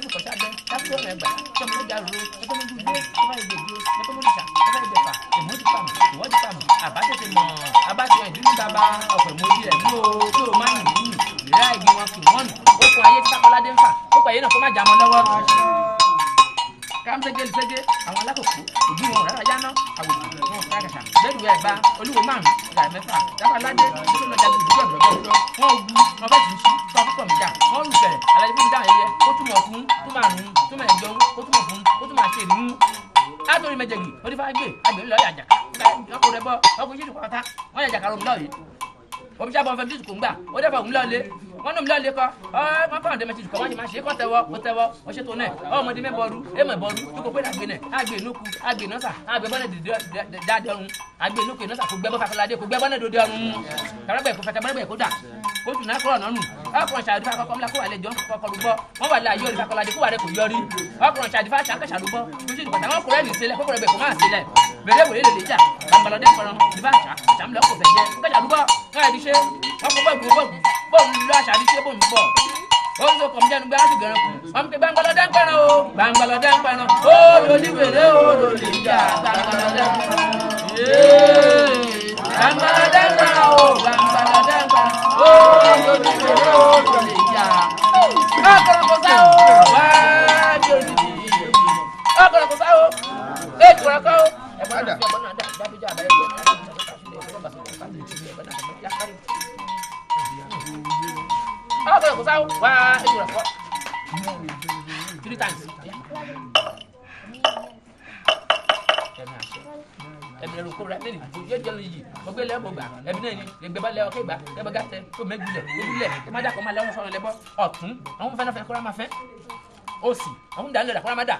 tó kọ̀ sábẹ́ láti ọ̀nà ẹgbà tó mú lọ́jà ro tó mú dúdú tó bá ìgbè dúró tó mú lìṣà tó bá ìgbè fà èmú ti fà mù ìwọ́ ti fà mù àbátètè mọ̀ abájọ ìdílé bàbá ọ̀pẹ̀ mọ́jú rẹ̀ mú o tó o máa ń yìn ìrírá igi wọn kì wọ́n nù ó kun ayé tí Sákọ́ládé ń fà ó kọ ayé náà kó má jà mọ́ lọ́wọ́. kámsẹ́gẹ́lẹ́sẹ́gẹ́ àwọn alákòókò òbí wọn rárá yáná àwòrán wọn kàkàkà lẹ́rù ẹ̀gbá olúwo márùn-ún ìgbà mẹ́fà Sákọ́ládé tó lọ jagun ìdúgbò ọ̀dọ́gbọ́ wọn gu wọn fẹ́ tì í sí sọ fún kọ̀míjà wọn rù fẹ̀rẹ̀ alájẹ fún dáhùn ẹyẹ ó túmọ̀ fún túmọ̀ àrùn túmọ̀ ẹ̀jọ́ ó túmọ̀ fún ó túmọ̀ àṣẹ ìlú látòrí mẹjẹgì ó ti fà gbé àgbè ńlọ yàjà ọkùnrin rẹ bọ ọkùnrin yìí pátá wọn yàjà kàrọ ńlọ yìí omi sábà fẹmi tìsùkò ńgbà ó dẹ́fọ̀ ńlọ lé wọn nù ńlọ lé kọ wọn fọwọ́n dẹ́mẹ tìsùkò wọn ti máa ṣe kọ́ tẹwọ́ ó tẹwọ́ ó ṣètò náà ọmọdé mẹ́bọ̀ọ́rú èèmọ̀ ìbọ̀ọ́rú tó kò pé àgbè náà àgbè nùkú àgbè nọ́sà àgbè bọ́nà dáadé ọ̀run àgbè nùkú nọ́sà kò gbẹ́bọ́ Sákọ́ládé kò gbẹ́bọ́ náà dòde ọ̀run kàrẹ́bẹ̀ kò fẹ́kẹ́ bọ́nà kò dà kó tún náà kúrò nánú ọkùnrin ṣàdúrà kọ́kọ́ ńlá kó wà lẹ́jọ́ kọ́kọ́ rúbọ́ wọ́n wà láàyè orí Sákọ́ládé kó wà rẹ̀ kò yọrí ọkùnrin ṣàdúrà ṣàkẹ́ṣà rúbọ́ kó sì dùkọ̀tà wọn kò rẹ́ nìṣẹ́lẹ̀ kó rẹ̀ bẹ̀ kò máa ṣẹlẹ̀ bẹ̀rẹ̀ wòlé lè jà gbàngbàlódé kọ̀ọ̀rọ̀ ìbá àṣàmúlẹ̀ kò fẹ́ jẹ́ kẹ́ṣà rúbọ́ wọn àdí ṣe wọn kò bọ́ọ̀lù lọ àṣàdí ṣe bọ́ọ̀lù bọ̀ ó ń sọ kọ̀míjẹ́nu gbé láti gẹ̀rẹ́ kù wọn kò gbàngbàlódé ń pẹ̀ràn o gbàngbàlódé ń pẹ̀ràn ó lòdì wèrè ó lòdì ìjà gbàngbàlódé ń pẹ̀ràn gbàngbàlódé ń pẹ̀ràn o gbàngbàlódé ń pẹ̀ràn ó lòdì wèrè ó lòdì ìjà ọkọ̀rọ̀ kò sá o wá bí o ti di ọkọ̀rọ̀ kò sá o ètò ọkọ̀ o ẹ̀gbọ́n náà fi ọgbọ́n náà dábìjà àbẹ̀rẹ̀ ìgbẹ́ ọkọ̀ kò sáwọ́ wá ètò ẹ̀kọ́ 3 times. ẹ̀mí ẹ̀rù kó rẹ̀ lẹ́nu yóò jẹ́ lóyè ọgbẹ́ lẹ́mọ̀ gbà ẹ̀mí náà ni ẹgbẹ́ bá lẹ́ ọkẹ́ gbà ẹgbẹ́ gàtẹ́ tó mẹ́gulẹ̀ ojúlẹ̀ tó má dà kó má lẹ́wọ̀n sọ̀rọ̀ lẹ́bọ̀ ọ̀tún àwọn fẹ́ẹ́ fẹ́ kóra má fẹ́ òsì àwọn dà ń lẹ̀dà kóra má dà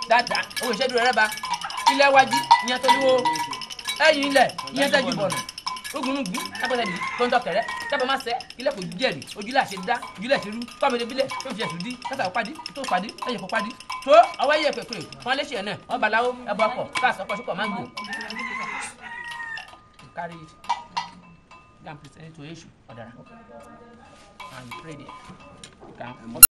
dáadáa owó ìṣẹ́dúró rẹ̀ bá ilẹ̀ wájú ìyẹn tó níwó ẹ̀yìn ilẹ̀ ìyẹn tẹ́jú bọ̀nù ogunugu agbẹ̀dẹ̀bì tó ń dọ̀kẹ̀rẹ́ tábà máa sẹ́ ilẹ̀ kò jẹ́rìí ojúlẹ̀ àṣẹ dá ojúlẹ̀ àṣẹ rú kọ́mọdé bílẹ̀ tó fi ẹ̀sùn dí kátà ó padì tó padì ẹ̀yẹ̀ kó padì tó ọwọ́ ẹ̀yẹ pẹ̀pẹ̀ wọn léṣe ẹ̀ náà wọn baláwo ẹbọ ọkọ̀ káàsì ọkọ̀ ṣùkọ̀ máa ń gbò. carry it you can present it to Èṣù ọ̀dàrà and you pray there.